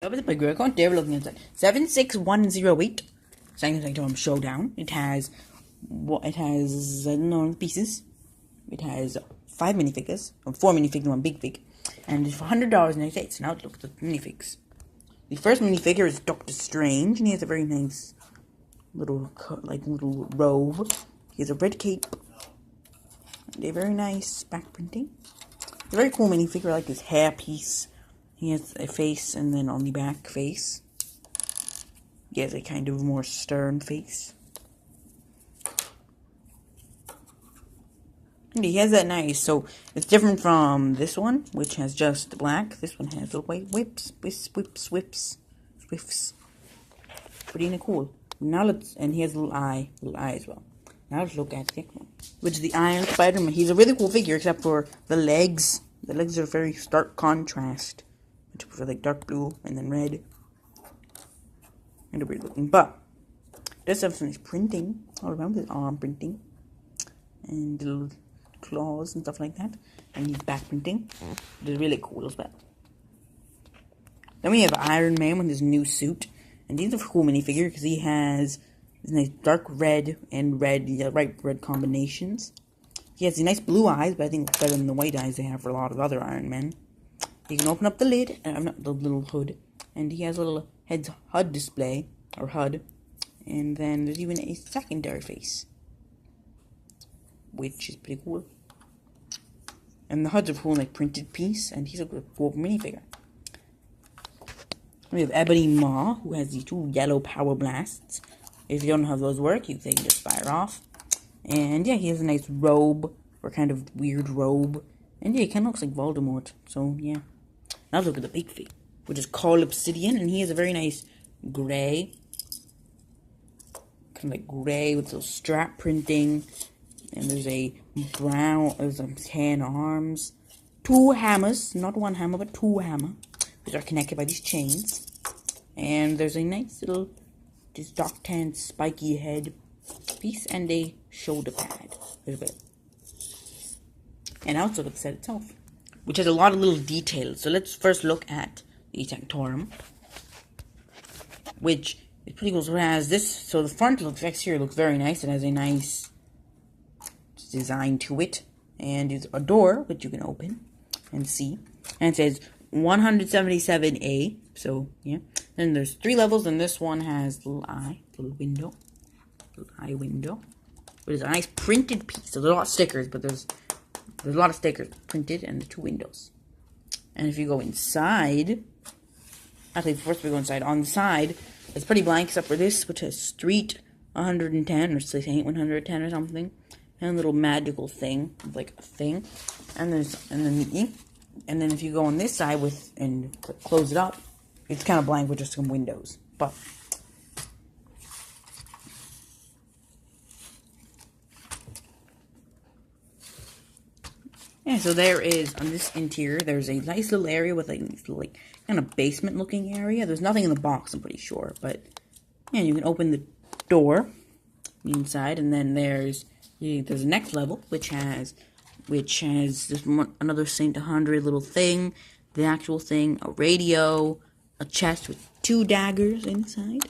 Up at my Great account, there we're looking inside. 76108 Sanctum Sanctorum Showdown. It has I don't know pieces. It has 5 minifigures, or 4 minifigures, 1 big fig, and it's for $100.98. So now let's look at the minifigs. The first minifigure is Doctor Strange, and he has a very nice little robe. He has a red cape. And a very nice back printing. It's a very cool minifigure. I like his hair piece. He has a face, and then on the back face, he has a kind of more stern face. And he has that nice, so it's different from this one, which has just black. This one has little white whips. Pretty cool. Now and he has a little eye as well. Now let's look at the next one, which is the Iron Spider-Man. He's a really cool figure, except for the legs. The legs are very stark contrast. For like dark blue and then red. And a weird looking, but it does have some nice printing all around, his arm printing and little claws and stuff like that, and his back printing. It is really cool as well. Then we have Iron Man with his new suit, and he's a cool minifigure because he has these nice dark red and red, red combinations. He has these nice blue eyes, but I think it's better than the white eyes they have for a lot of other Iron Men. You can open up the lid, not the little hood, and he has a little HUD display, or HUD, and then there's even a secondary face, which is pretty cool. And the HUD's a cool, like, printed piece, and he's a cool minifigure. We have Ebony Maw, who has these 2 yellow power blasts. If you don't know how those work, they can just fire off. And yeah, he has a nice robe, or kind of weird robe. And yeah, he kind of looks like Voldemort, so yeah. Now look at the big fig, which is called Obsidian, and he has a very nice gray, kind of like gray with little strap printing, and there's a brown, there's some tan arms, 2 hammers, not 1 hammer, but 2 hammers, which are connected by these chains, and there's a nice little, this dark tan spiky head piece, and a shoulder pad. And also the set itself, which has a lot of little details. So let's first look at the Sanctorum, which is pretty cool. So it has this, so the front exterior looks very nice. It has a nice design to it, and there's a door which you can open and see, and it says 177A. So yeah, then there's 3 levels, and this one has little eye window. But it's a nice printed piece. There's a lot of stickers, but there's a lot of stickers printed, and the 2 windows. And if you go inside, actually first we go inside, on the side, it's pretty blank except for this, which has Street 110, or Saint 110 or something, and a little magical thing, like a thing, and then if you go on this side and close it up, it's kind of blank with just some windows, but yeah, so there is, on this interior, there's a nice little area with like kind of basement looking area. There's nothing in the box, I'm pretty sure, but yeah, you can open the door inside, and then there's the next level, which has this another Saint 100 little thing, the actual thing, a radio, a chest with 2 daggers inside,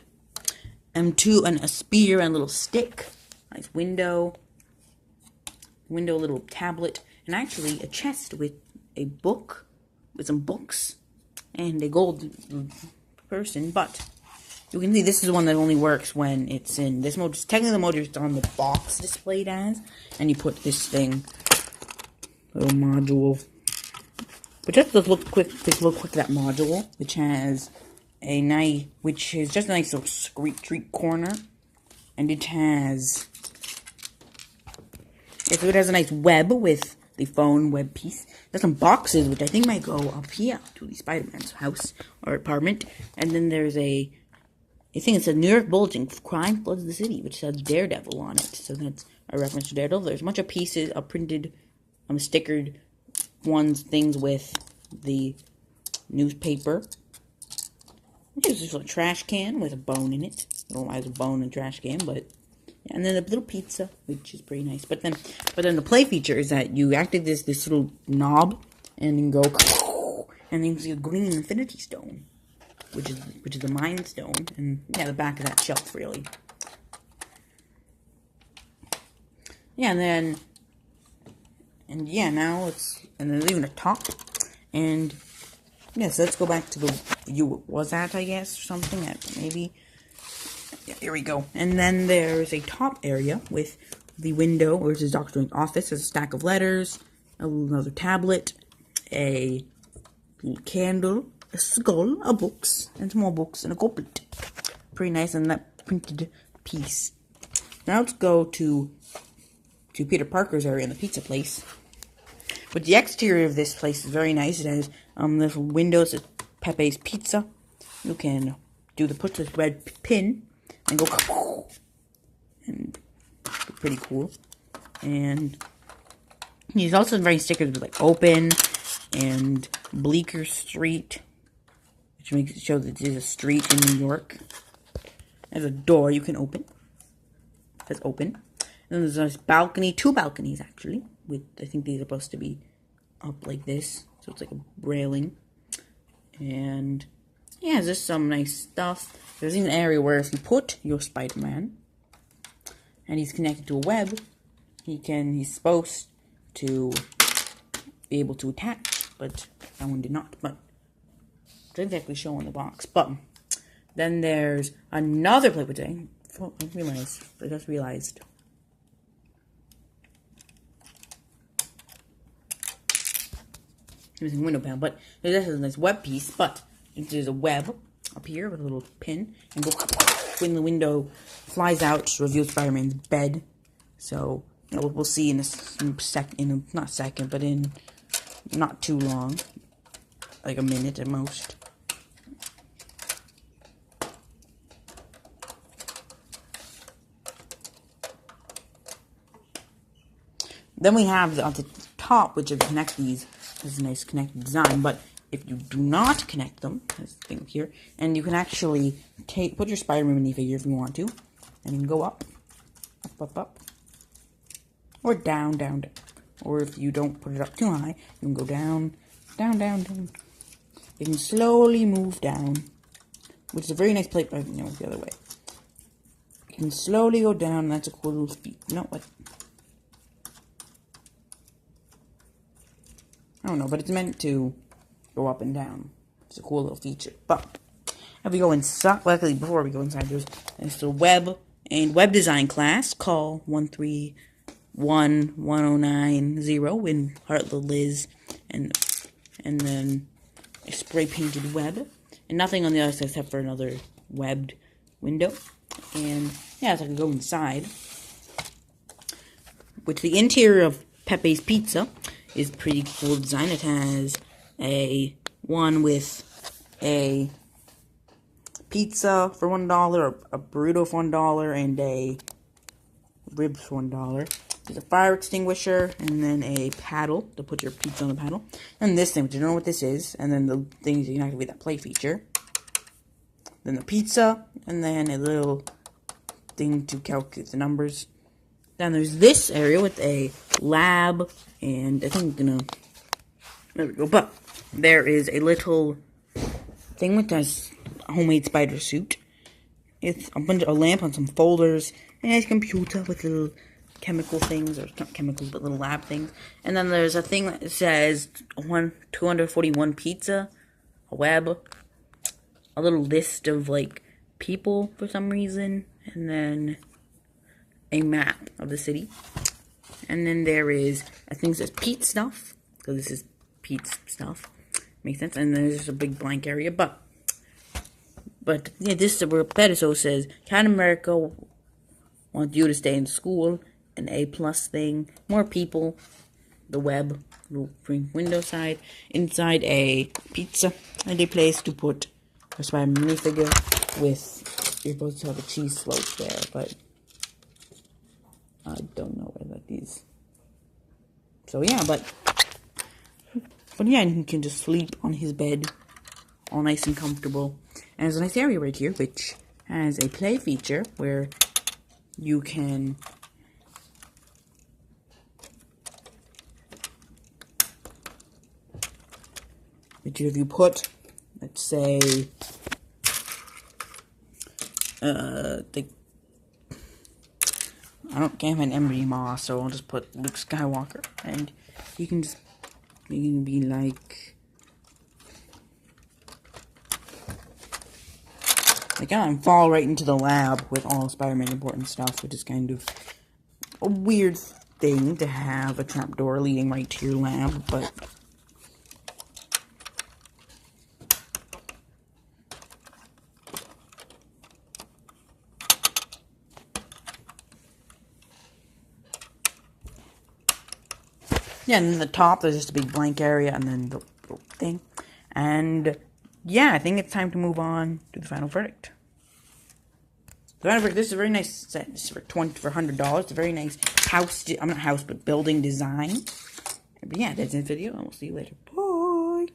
and a spear and a little stick, nice window, little tablet. And actually, a chest with a book, with some books, and a gold person. But you can see this is the one that only works when it's in this mode. Technically, the mode is on the box displayed as, and you put this thing, little module. But just let's look quick at that module, which is just a nice little street corner, and it has a nice web with the phone web piece. There's some boxes, which I think might go up here to the Spider-Man's house or apartment. And then there's I think it's a New York bulletin, crime floods the city, which says Daredevil on it. So that's a reference to Daredevil. There's a bunch of pieces of printed, stickered things with the newspaper. There's this little trash can with a bone in it. I don't know why there's a bone in a trash can, but yeah, and then a little pizza, which is pretty nice. But then the play feature is that you activate this little knob, and then go, and then you see a green infinity stone. which is the Mind Stone, and yeah, the back of that shelf really. Yeah, and yeah, now and there's even a top, and yeah, so let's go back to the you was at, I guess, or something, maybe. Yeah, here we go. And then there's a top area with the window, which is Dr. Strange's office. There's a stack of letters, another tablet, a candle, a skull, a books, and some more books, and a goblet. Pretty nice, and that printed piece. Now let's go to Peter Parker's area in the pizza place. But the exterior of this place is very nice. It has little windows at Pepe's Pizza. You can put this red pin and go, and pretty cool. And he's also very stickers with like open and Bleecker Street, which makes it show that there's a street in New York. There's a door you can open. It says open. And then there's a nice balcony, 2 balconies actually. I think these are supposed to be up like this, so it's like a railing. And yeah, there's just some nice stuff. There's even an area where if you put your Spider-Man and he's connected to a web, he's supposed to be able to attach, but that one did not. But it doesn't exactly show on the box. But then there's another play with I just realized. Using window panel, but this is a nice web piece. But there's a web up here with a little pin, and when the window flies out, to reveal Spider-Man's bed. So we'll see in not second, but in not too long, like a minute at most. Then we have on the top, which connect these. This is a nice connected design, but if you do not connect them, there's a thing here, and you can actually put your Spider-Man minifigure if you want to, and you can go up, or down, or if you don't put it up too high, you can go down. You can slowly move down, which is a very nice plate, but no, it's the other way. You can slowly go down, and that's a cool little feat. You know what? I don't know, but it's meant to go up and down. It's a cool little feature. But if we go inside, luckily before we go inside, there's a web design class. Call 131-1090 in Heartland Liz, and then a spray painted web, and nothing on the other side except for another webbed window. And yeah, so I can go inside. Which the interior of Pepe's Pizza is pretty cool design. It has a one with a pizza for $1, a burrito for $1, and a ribs for $1. There's a fire extinguisher, and then a paddle to put your pizza on the paddle. And this thing, which you don't know what this is, and then the things you can activate that play feature. Then the pizza, and then a little thing to calculate the numbers. Then there's this area with a lab, and I think there we go, but there is a little thing with this homemade spider suit. It's a lamp on some folders, and a computer with little chemical things, or not chemicals, but little lab things. And then there's a thing that says 241 pizza, a web, a little list of, like, people for some reason, and then a map of the city. And then there is a thing that says Pete stuff, because this is Pete's stuff. Makes sense. And there's just a big blank area, but yeah, this is where Pedicel says Captain America wants you to stay in school, an A+ thing, more people, the web, little window side, inside a pizza, and a place to put a Spider-Man minifigure with, you're supposed to have a cheese slope there, but I don't know where that is. So yeah, but yeah, and he can just sleep on his bed, all nice and comfortable. And there's a nice area right here, which has a play feature where you can if you put, let's say, can't find Emery Moss, so I'll just put Luke Skywalker, and you can be like fall right into the lab with all Spider-Man important stuff, which is kind of a weird thing to have a trapdoor leading right to your lab, but yeah, and then the top, there's just a big blank area, and then the little thing. And yeah, I think it's time to move on to the final verdict. The final verdict, this is a very nice set. This is for $100. It's a very nice building design. But yeah, that's the video, and we'll see you later.